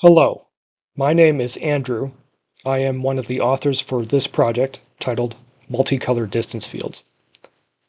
Hello, my name is Andrew. I am one of the authors for this project titled Multicolor Distance Fields.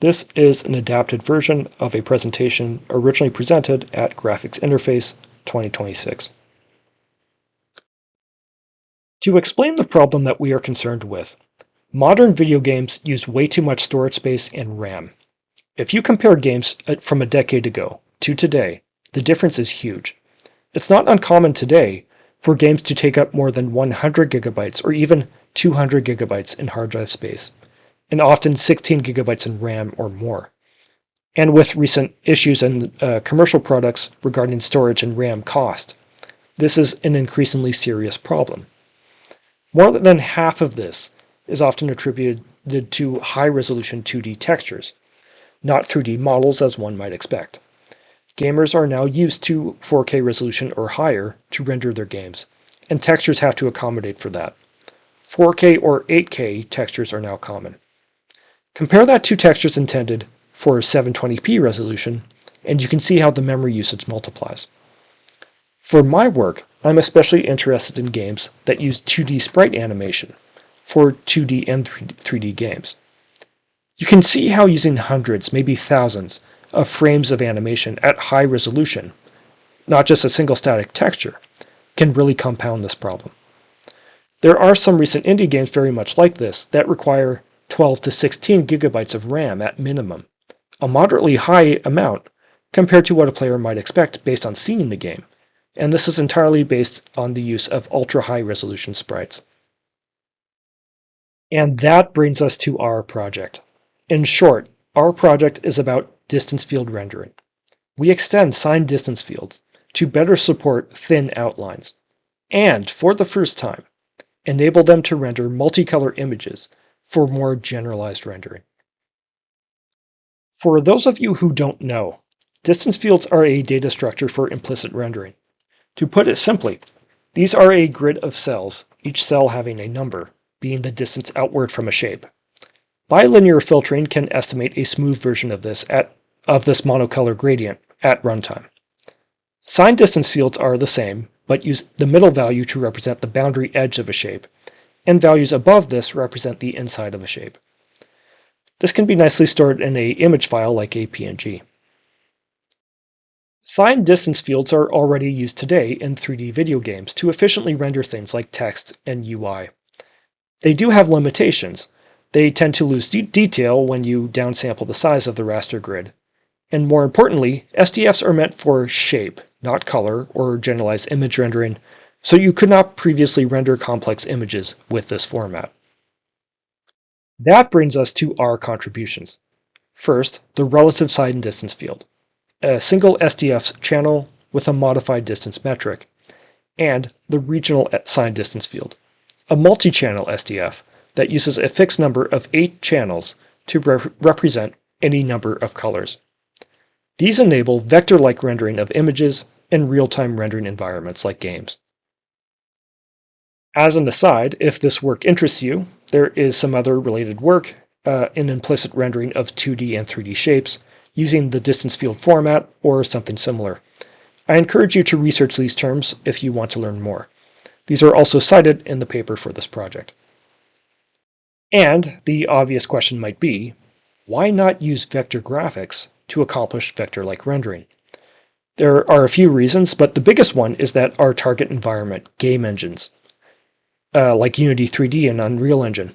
This is an adapted version of a presentation originally presented at Graphics Interface 2026. To explain the problem that we are concerned with, modern video games use way too much storage space and RAM. If you compare games from a decade ago to today, the difference is huge. It's not uncommon today for games to take up more than 100 gigabytes or even 200 gigabytes in hard drive space, and often 16 gigabytes in RAM or more. And with recent issues in commercial products regarding storage and RAM cost, this is an increasingly serious problem. More than half of this is often attributed to high-resolution 2D textures, not 3D models as one might expect. Gamers are now used to 4K resolution or higher to render their games, and textures have to accommodate for that. 4K or 8K textures are now common. Compare that to textures intended for 720p resolution, and you can see how the memory usage multiplies. For my work, I'm especially interested in games that use 2D sprite animation for 2D and 3D games. You can see how using hundreds, maybe thousands, of frames of animation at high resolution, not just a single static texture, can really compound this problem. There are some recent indie games very much like this that require 12 to 16 gigabytes of RAM at minimum, a moderately high amount compared to what a player might expect based on seeing the game, and this is entirely based on the use of ultra-high resolution sprites. And that brings us to our project. In short, our project is about distance field rendering. We extend signed distance fields to better support thin outlines, and for the first time, enable them to render multicolor images for more generalized rendering. For those of you who don't know, distance fields are a data structure for implicit rendering. To put it simply, these are a grid of cells, each cell having a number, being the distance outward from a shape. Bilinear filtering can estimate a smooth version of this monocolor gradient at runtime. Signed distance fields are the same, but use the middle value to represent the boundary edge of a shape, and values above this represent the inside of a shape. This can be nicely stored in an image file like a PNG. Signed distance fields are already used today in 3D video games to efficiently render things like text and UI. They do have limitations. They tend to lose detail when you downsample the size of the raster grid. And more importantly, SDFs are meant for shape, not color or generalized image rendering, so you could not previously render complex images with this format. That brings us to our contributions. First, the relative signed distance field, a single SDF channel with a modified distance metric, and the regional signed distance field, a multi-channel SDF that uses a fixed number of 8 channels to represent any number of colors. These enable vector-like rendering of images in real-time rendering environments like games. As an aside, if this work interests you, there is some other related work in implicit rendering of 2D and 3D shapes using the distance field format or something similar. I encourage you to research these terms if you want to learn more. These are also cited in the paper for this project. And the obvious question might be, why not use vector graphics to accomplish vector-like rendering? There are a few reasons, but the biggest one is that our target environment, game engines, like Unity 3D and Unreal Engine,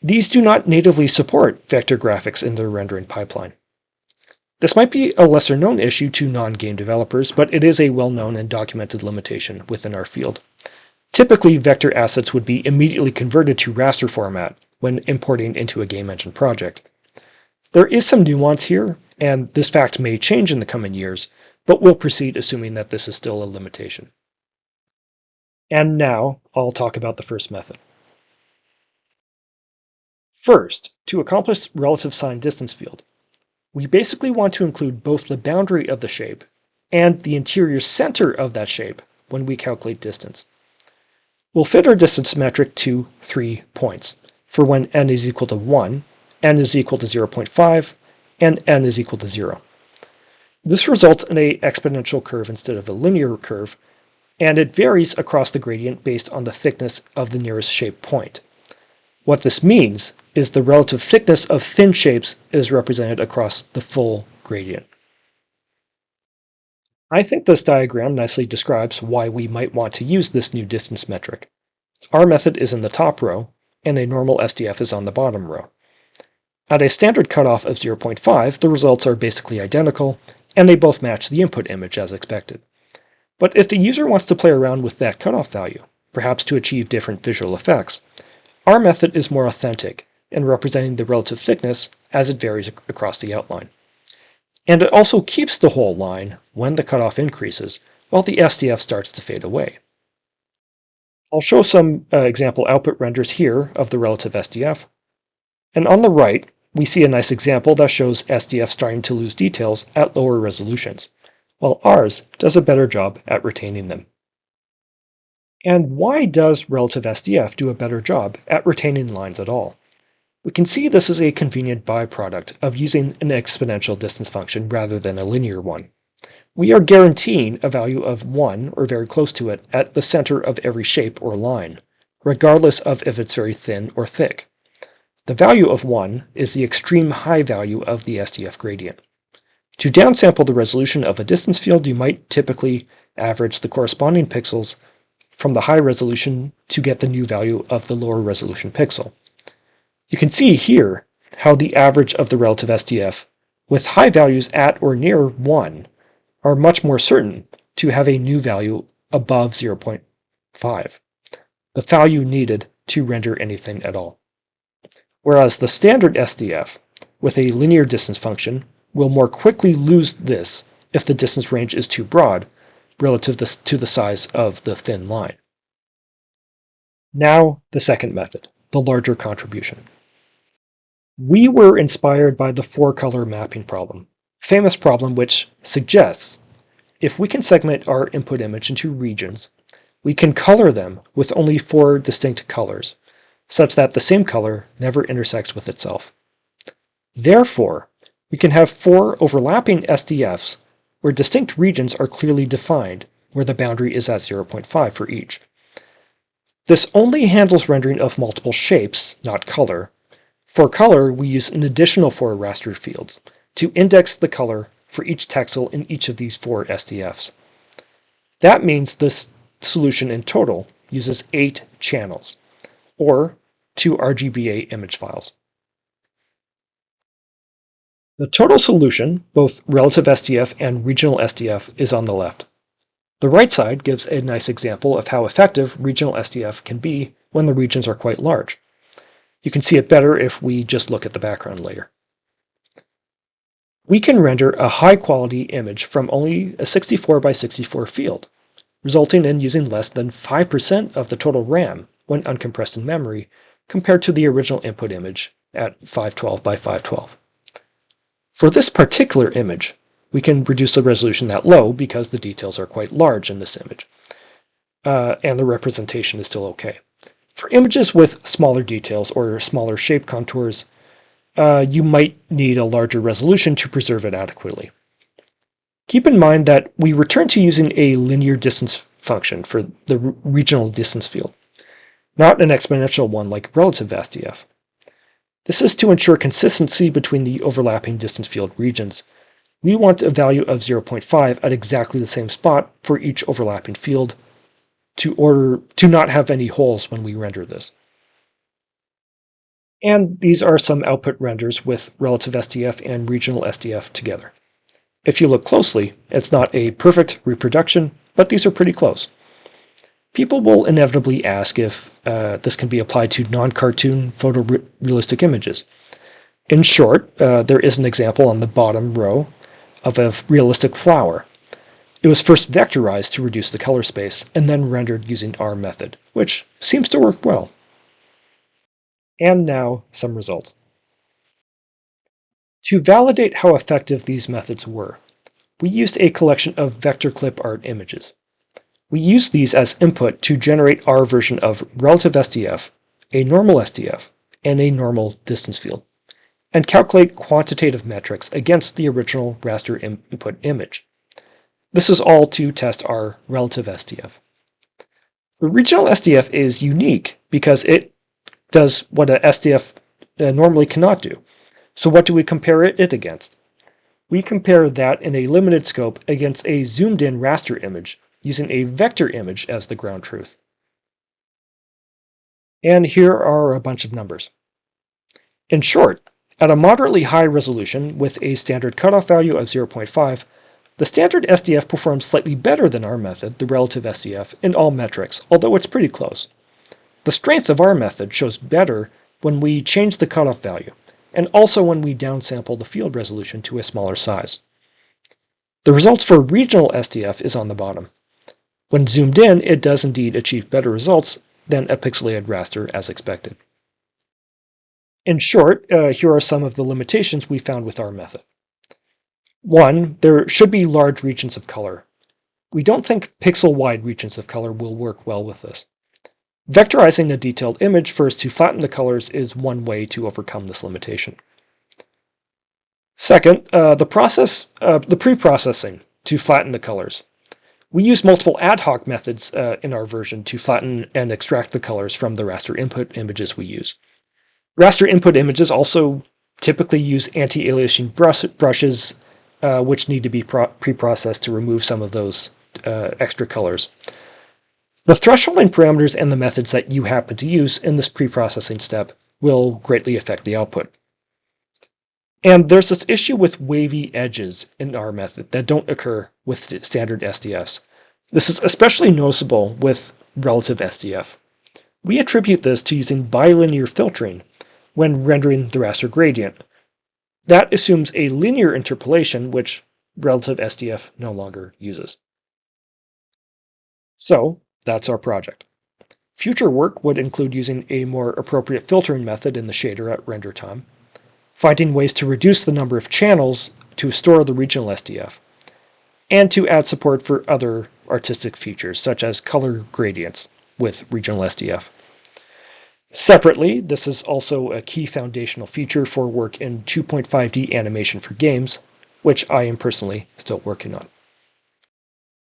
these do not natively support vector graphics in their rendering pipeline. This might be a lesser-known issue to non-game developers, but it is a well-known and documented limitation within our field. Typically, vector assets would be immediately converted to raster format when importing into a game engine project. There is some nuance here, and this fact may change in the coming years, but we'll proceed assuming that this is still a limitation. And now, I'll talk about the first method. First, to accomplish relative signed distance field, we basically want to include both the boundary of the shape and the interior center of that shape when we calculate distance. We'll fit our distance metric to 3 points for when n is equal to 1, n is equal to 0.5, and n is equal to 0. This results in an exponential curve instead of a linear curve and it varies across the gradient based on the thickness of the nearest shape point. What this means is the relative thickness of thin shapes is represented across the full gradient. I think this diagram nicely describes why we might want to use this new distance metric. Our method is in the top row, and a normal SDF is on the bottom row. At a standard cutoff of 0.5, the results are basically identical, and they both match the input image as expected. But if the user wants to play around with that cutoff value, perhaps to achieve different visual effects, our method is more authentic in representing the relative thickness as it varies across the outline. And it also keeps the whole line when the cutoff increases, while the SDF starts to fade away. I'll show some example output renders here of the relative SDF. And on the right, we see a nice example that shows SDF starting to lose details at lower resolutions, while ours does a better job at retaining them. And why does relative SDF do a better job at retaining lines at all? We can see this is a convenient byproduct of using an exponential distance function rather than a linear one. We are guaranteeing a value of 1 or very close to it at the center of every shape or line, regardless of if it's very thin or thick. The value of 1 is the extreme high value of the SDF gradient. To downsample the resolution of a distance field, you might typically average the corresponding pixels from the high resolution to get the new value of the lower resolution pixel. You can see here how the average of the relative SDF with high values at or near 1 are much more certain to have a new value above 0.5, the value needed to render anything at all. Whereas the standard SDF with a linear distance function will more quickly lose this if the distance range is too broad relative to the size of the thin line. Now the second method, the larger contribution. We were inspired by the four-color mapping problem, a famous problem which suggests if we can segment our input image into regions, we can color them with only 4 distinct colors, such that the same color never intersects with itself. Therefore, we can have 4 overlapping SDFs where distinct regions are clearly defined, where the boundary is at 0.5 for each. This only handles rendering of multiple shapes, not color. For color, we use an additional 4 raster fields to index the color for each texel in each of these 4 SDFs. That means this solution in total uses 8 channels, or 2 RGBA image files. The total solution, both relative SDF and regional SDF, is on the left. The right side gives a nice example of how effective regional SDF can be when the regions are quite large. You can see it better if we just look at the background layer. We can render a high-quality image from only a 64 by 64 field, resulting in using less than 5% of the total RAM when uncompressed in memory compared to the original input image at 512 by 512. For this particular image, we can reduce the resolution that low because the details are quite large in this image, and the representation is still okay. For images with smaller details or smaller shape contours, you might need a larger resolution to preserve it adequately. Keep in mind that we return to using a linear distance function for the regional distance field, not an exponential one like relative SDF. This is to ensure consistency between the overlapping distance field regions. We want a value of 0.5 at exactly the same spot for each overlapping field to not have any holes when we render this. And these are some output renders with relative SDF and regional SDF together. If you look closely, it's not a perfect reproduction, but these are pretty close. People will inevitably ask if this can be applied to non-cartoon photorealistic images. In short, there is an example on the bottom row of a realistic flower. It was first vectorized to reduce the color space and then rendered using our method, which seems to work well. And now some results. To validate how effective these methods were, we used a collection of vector clip art images. We used these as input to generate our version of relative SDF, a normal SDF, and a normal distance field, and calculate quantitative metrics against the original raster input image. This is all to test our relative SDF. The regional SDF is unique because it does what a SDF normally cannot do. So what do we compare it against? We compare that in a limited scope against a zoomed-in raster image using a vector image as the ground truth. And here are a bunch of numbers. In short, at a moderately high resolution with a standard cutoff value of 0.5, the standard SDF performs slightly better than our method, the relative SDF, in all metrics, although it's pretty close. The strength of our method shows better when we change the cutoff value, and also when we downsample the field resolution to a smaller size. The results for regional SDF is on the bottom. When zoomed in, it does indeed achieve better results than a pixelated raster as expected. In short, here are some of the limitations we found with our method. 1. There should be large regions of color. We don't think pixel-wide regions of color will work well with this. Vectorizing a detailed image first to flatten the colors is one way to overcome this limitation. Second, the pre-processing to flatten the colors. We use multiple ad hoc methods in our version to flatten and extract the colors from the raster input images we use. Raster input images also typically use anti-aliasing brushes, which need to be pre-processed to remove some of those extra colors. The thresholding parameters and the methods that you happen to use in this pre-processing step will greatly affect the output. And there's this issue with wavy edges in our method that don't occur with standard SDFs. This is especially noticeable with relative SDF. We attribute this to using bilinear filtering when rendering the raster gradient. That assumes a linear interpolation, which relative SDF no longer uses. So, that's our project. Future work would include using a more appropriate filtering method in the shader at render time, finding ways to reduce the number of channels to store the regional SDF, and to add support for other artistic features, such as color gradients with regional SDF. Separately, this is also a key foundational feature for work in 2.5D animation for games, which I am personally still working on.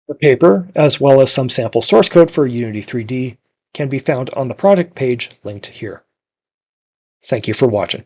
The paper, as well as some sample source code for Unity 3D, can be found on the project page linked here. Thank you for watching.